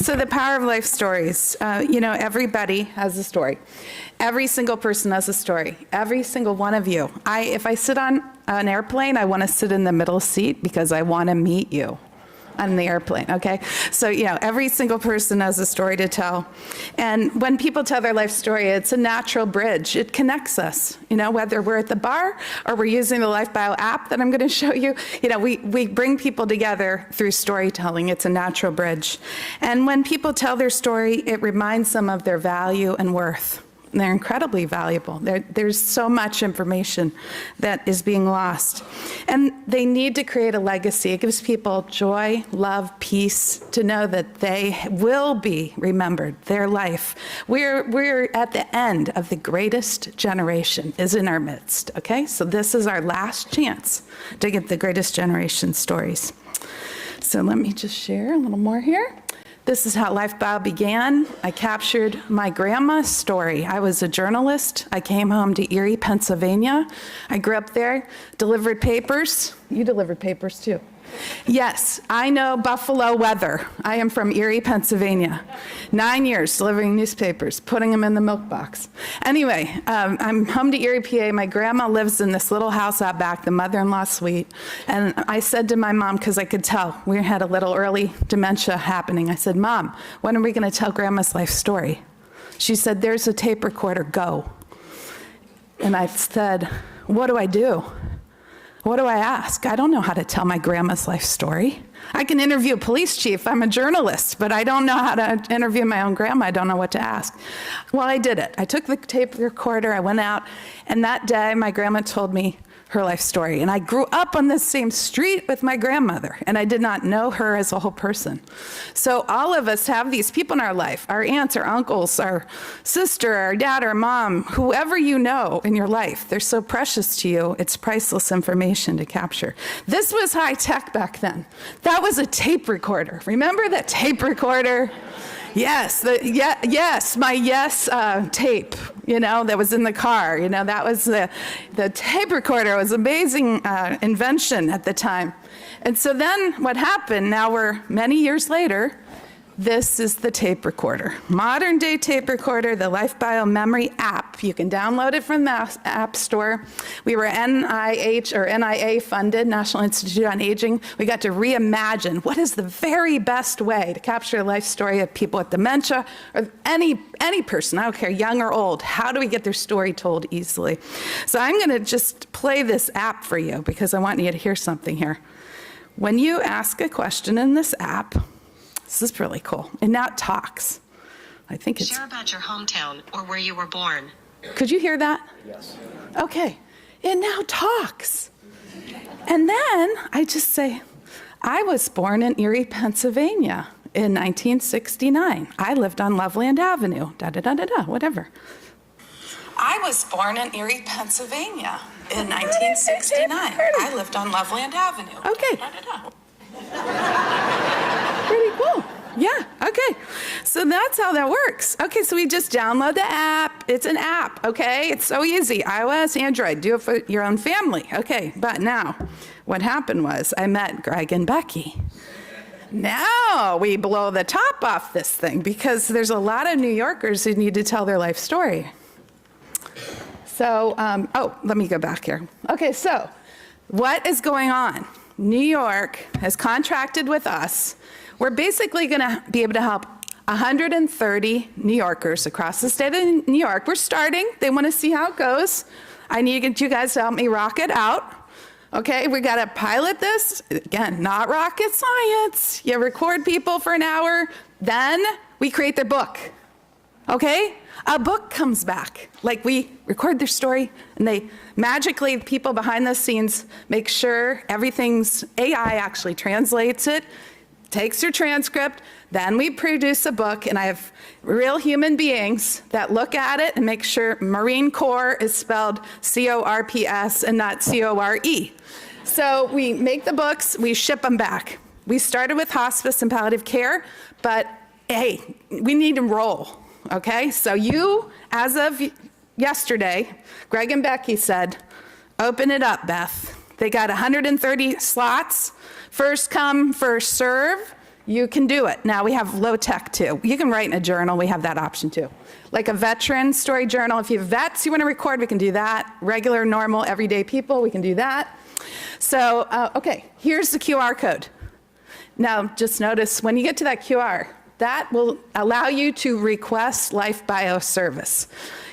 So the power of life stories. Everybody has a story. Every single person has a story. Every single one of you. If I sit on an airplane, I want to sit in the middle seat because I want to meet you on the airplane, okay? So, every single person has a story to tell. And when people tell their life story, it's a natural bridge. It connects us, whether we're at the bar or we're using the LifeBio app that I'm going to show you. We bring people together through storytelling. It's a natural bridge. And when people tell their story, it reminds them of their value and worth. They're incredibly valuable. There's so much information that is being lost. And they need to create a legacy. It gives people joy, love, peace, to know that they will be remembered, their life. We're at the end of the greatest generation is in our midst, okay? So this is our last chance to get the greatest generation stories. So let me just share a little more here. This is how LifeBio began. I captured my grandma's story. I was a journalist. I came home to Erie, Pennsylvania. I grew up there, delivered papers. You delivered papers too. Yes, I know Buffalo weather. I am from Erie, Pennsylvania. 9 years delivering newspapers, putting them in the milk box. Anyway, I'm home to Erie, PA. My grandma lives in this little house out back, the mother-in-law suite. And I said to my mom, because I could tell we had a little early dementia happening, I said, Mom, when are we going to tell Grandma's life story? She said, there's a tape recorder, go. And I said, what do I do? What do I ask? I don't know how to tell my grandma's life story. I can interview a police chief. I'm a journalist, but I don't know how to interview my own grandma. I don't know what to ask. Well, I did it. I took the tape recorder, I went out, and that day my grandma told me her life story. And I grew up on the same street with my grandmother, and I did not know her as a whole person. So all of us have these people in our life, our aunts, our uncles, our sister, our dad, our mom, whoever you know in your life. They're so precious to you. It's priceless information to capture. This was high tech back then. That was a tape recorder. Remember that tape recorder? Yes, my tape, that was in the car. That was the tape recorder. It was an amazing invention at the time. And so then what happened, now we're many years later, this is the tape recorder. Modern day tape recorder, the LifeBio memory app. You can download it from the App Store. We were NIH or NIA funded, National Institute on Aging. We got to reimagine what is the very best way to capture a life story of people with dementia or any person, I don't care, young or old. How do we get their story told easily? So I'm gonna just play this app for you because I want you to hear something here. When you ask a question in this app, this is really cool. And now it talks. I think it's... Share about your hometown or where you were born. Could you hear that? Yes. Okay. It now talks. And then I just say, I was born in Erie, Pennsylvania in 1969. I lived on Loveland Avenue, whatever. I was born in Erie, Pennsylvania in 1969. I lived on Loveland Avenue. Okay. Pretty cool. Yeah, okay. So that's how that works. Okay, so we just download the app. It's an app, okay? It's so easy. iOS, Android, do it for your own family. Okay, but now, what happened was I met Greg and Becky. Now we blow the top off this thing because there's a lot of New Yorkers who need to tell their life story. So, let me go back here. Okay, so what is going on? New York has contracted with us. We're basically gonna be able to help 130 New Yorkers across the state of New York. We're starting, they wanna see how it goes. I need you guys to help me rock it out. Okay, we gotta pilot this. Again, not rocket science. You record people for an hour, then we create their book, okay? A book comes back. Like we record their story and they magically, people behind the scenes make sure everything's, AI actually translates it, takes your transcript, then we produce a book, and I have real human beings that look at it and make sure Marine Corps is spelled C-O-R-P-S and not C-O-R-E. So we make the books, we ship them back. We started with hospice and palliative care, but hey, we need to roll, okay? So you, as of yesterday, Greg and Becky said, open it up, Beth. They got 130 slots. First come, first serve. you can do it. Now we have low tech too. You can write in a journal, we have that option too. Like a veteran story journal, if you have vets you want to record, we can do that. Regular, normal, everyday people, we can do that. So, okay, here's the QR code. Now just notice when you get to that QR, that will allow you to request LifeBio service.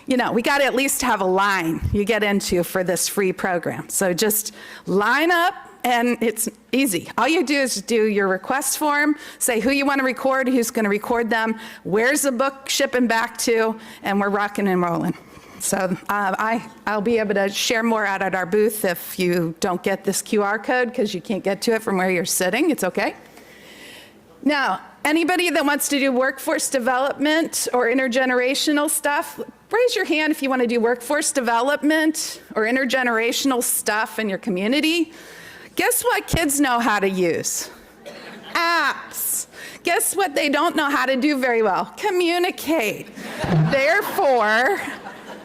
You know, we got to at least have a line you get into for this free program. So just line up, and it's easy. All you do is do your request form, say who you want to record, who's going to record them, where's the book shipping back to, and we're rocking and rolling. So I'll be able to share more out at our booth if you don't get this QR code because you can't get to it from where you're sitting. It's okay. Now, anybody that wants to do workforce development or intergenerational stuff, raise your hand if you want to do workforce development or intergenerational stuff in your community. Guess what kids know how to use? Apps. Guess what they don't know how to do very well? Communicate. Therefore,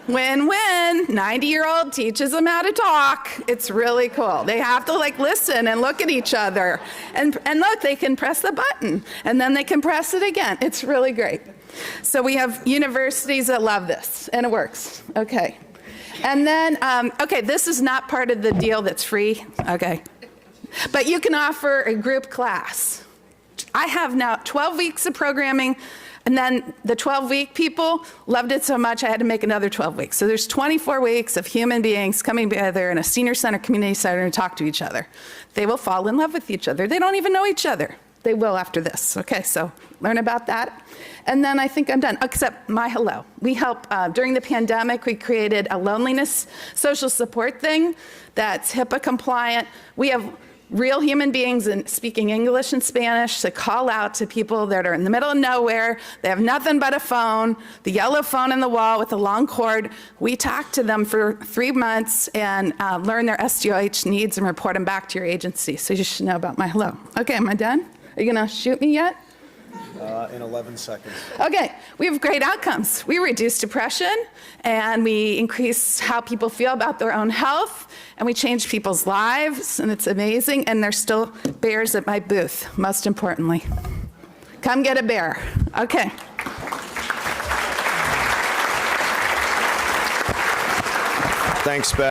when 90-year-old teaches them how to talk, it's really cool. They have to like listen and look at each other. And look, they can press the button and then they can press it again. It's really great. So we have universities that love this and it works. Okay. And then, okay, this is not part of the deal that's free. Okay. But you can offer a group class. I have now 12 weeks of programming, and then the 12-week people loved it so much I had to make another 12 weeks. So there's 24 weeks of human beings coming together in a senior center, community center, and talk to each other. They will fall in love with each other. They don't even know each other. They will after this. Okay, so learn about that. And then I think I'm done, except my hello. We help, during the pandemic, we created a loneliness social support thing that's HIPAA compliant. We have real human beings speaking English and Spanish to call out to people that are in the middle of nowhere. They have nothing but a phone, the yellow phone in the wall with a long cord. We talk to them for 3 months and learn their SDOH needs and report them back to your agency. So you should know about my hello. Okay, am I done? Are you gonna shoot me yet? In 11 seconds. Okay, we have great outcomes. We reduce depression, and we increase how people feel about their own health, and we change people's lives, and it's amazing, and there's still bears at my booth, most importantly. Come get a bear. Okay. Thanks, Beth.